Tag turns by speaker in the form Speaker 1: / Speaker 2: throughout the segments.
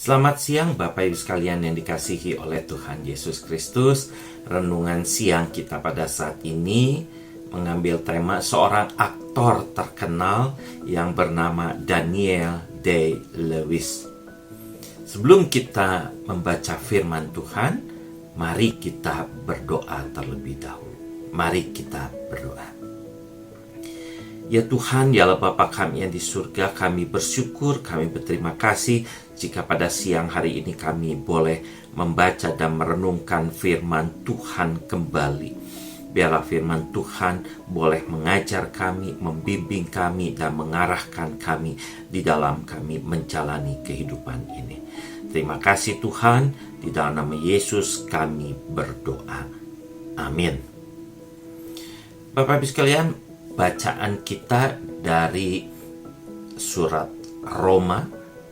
Speaker 1: Selamat siang Bapak Ibu sekalian yang dikasihi oleh Tuhan Yesus Kristus. Renungan siang kita pada saat ini mengambil tema seorang aktor terkenal yang bernama Daniel Day-Lewis. Sebelum kita membaca firman Tuhan, mari kita berdoa terlebih dahulu. Mari kita berdoa. Ya Tuhan, ya Allah Bapa kami yang di surga, kami bersyukur, kami berterima kasih jika pada siang hari ini kami boleh membaca dan merenungkan firman Tuhan kembali. Biarlah firman Tuhan boleh mengajar kami, membimbing kami, dan mengarahkan kami di dalam kami menjalani kehidupan ini. Terima kasih Tuhan, di dalam nama Yesus kami berdoa. Amin. Bapak Ibu sekalian, bacaan kita dari surat Roma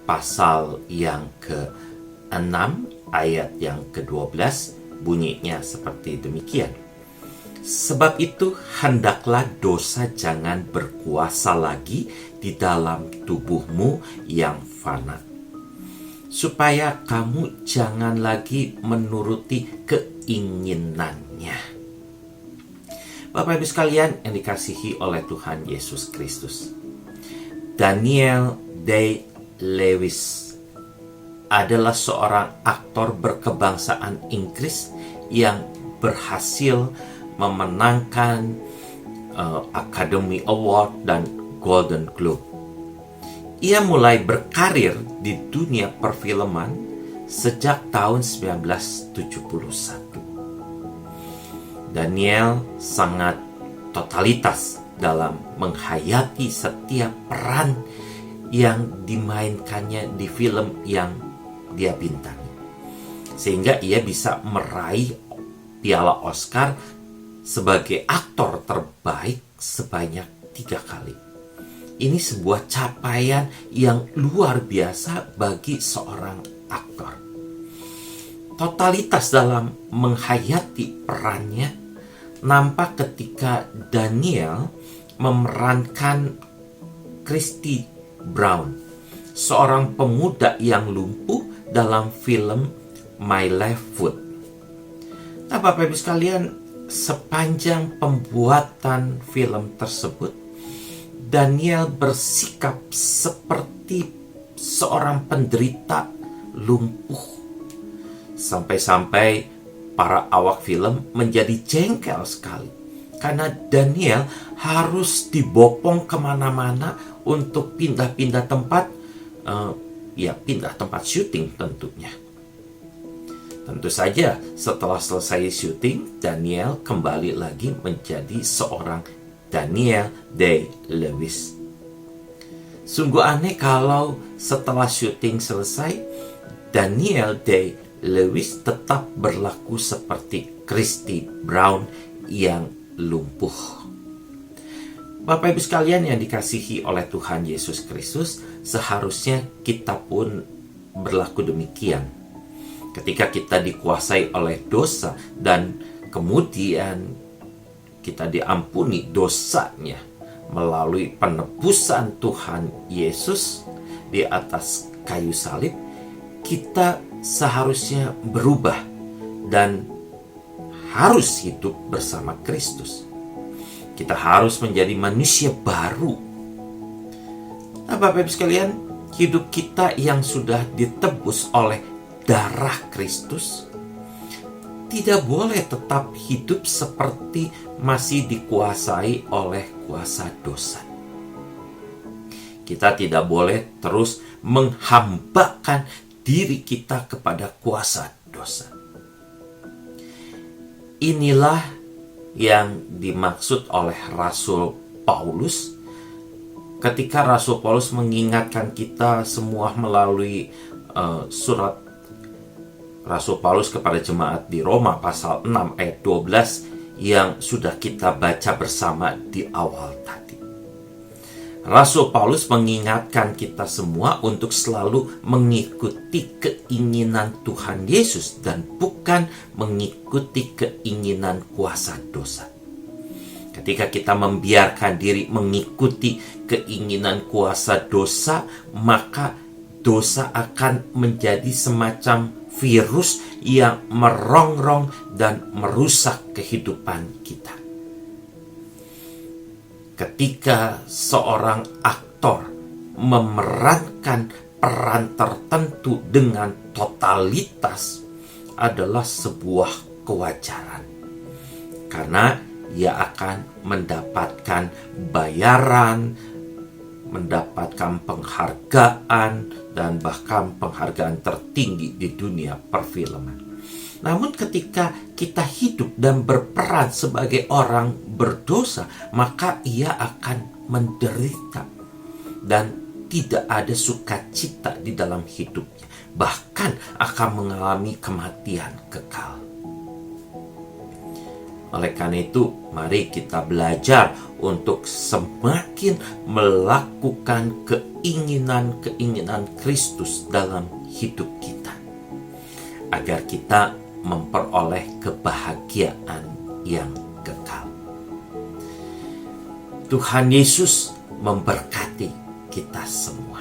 Speaker 1: pasal yang ke-6 ayat yang ke-12 bunyinya seperti demikian. Sebab itu hendaklah dosa jangan berkuasa lagi di dalam tubuhmu yang fana, supaya kamu jangan lagi menuruti keinginannya. Bapak Ibu sekalian yang dikasihi oleh Tuhan Yesus Kristus, Daniel Day-Lewis adalah seorang aktor berkebangsaan Inggris yang berhasil memenangkan Academy Award dan Golden Globe. Ia mulai berkarir di dunia perfilman sejak tahun 1971. Daniel sangat totalitas dalam menghayati setiap peran yang dimainkannya di film yang dia bintangi, sehingga ia bisa meraih piala Oscar sebagai aktor terbaik sebanyak 3 kali. Ini sebuah capaian yang luar biasa bagi seorang aktor. Totalitas dalam menghayati perannya nampak ketika Daniel memerankan Christy Brown, seorang pemuda yang lumpuh dalam film My Left Foot. Nah, Bapak Ibu sekalian, sepanjang pembuatan film tersebut, Daniel bersikap seperti seorang penderita lumpuh. Sampai-sampai para awak film menjadi jengkel sekali karena Daniel harus dibopong kemana-mana untuk pindah-pindah tempat, pindah tempat syuting tentunya. Tentu saja setelah selesai syuting, Daniel kembali lagi menjadi seorang Daniel Day-Lewis. Sungguh aneh kalau setelah syuting selesai, Daniel Day-Lewis tetap berlaku seperti Christy Brown yang lumpuh. Bapak Ibu sekalian yang dikasihi oleh Tuhan Yesus Kristus, seharusnya kita pun berlaku demikian. Ketika kita dikuasai oleh dosa dan kemudian kita diampuni dosanya melalui penebusan Tuhan Yesus di atas kayu salib, kita seharusnya berubah dan harus hidup bersama Kristus. Kita harus menjadi manusia baru. Nah, Bapak Ibu sekalian, hidup kita yang sudah ditebus oleh darah Kristus tidak boleh tetap hidup seperti masih dikuasai oleh kuasa dosa. Kita tidak boleh terus menghambakan diri kita kepada kuasa dosa. Inilah yang dimaksud oleh Rasul Paulus ketika Rasul Paulus mengingatkan kita semua melalui surat Rasul Paulus kepada jemaat di Roma pasal 6 ayat 12 yang sudah kita baca bersama di awal tadi. Rasul Paulus mengingatkan kita semua untuk selalu mengikuti keinginan Tuhan Yesus dan bukan mengikuti keinginan kuasa dosa. Ketika kita membiarkan diri mengikuti keinginan kuasa dosa, maka dosa akan menjadi semacam virus yang merongrong dan merusak kehidupan kita. Ketika seorang aktor memerankan peran tertentu dengan totalitas adalah sebuah kewajaran, karena ia akan mendapatkan bayaran, mendapatkan penghargaan, dan bahkan penghargaan tertinggi di dunia perfilman. Namun ketika kita hidup dan berperan sebagai orang berdosa, maka ia akan menderita dan tidak ada sukacita di dalam hidupnya, bahkan akan mengalami kematian kekal. Oleh karena itu, mari kita belajar untuk semakin melakukan keinginan-keinginan Kristus dalam hidup kita, agar kita memperoleh kebahagiaan yang kekal. Tuhan Yesus memberkati kita semua.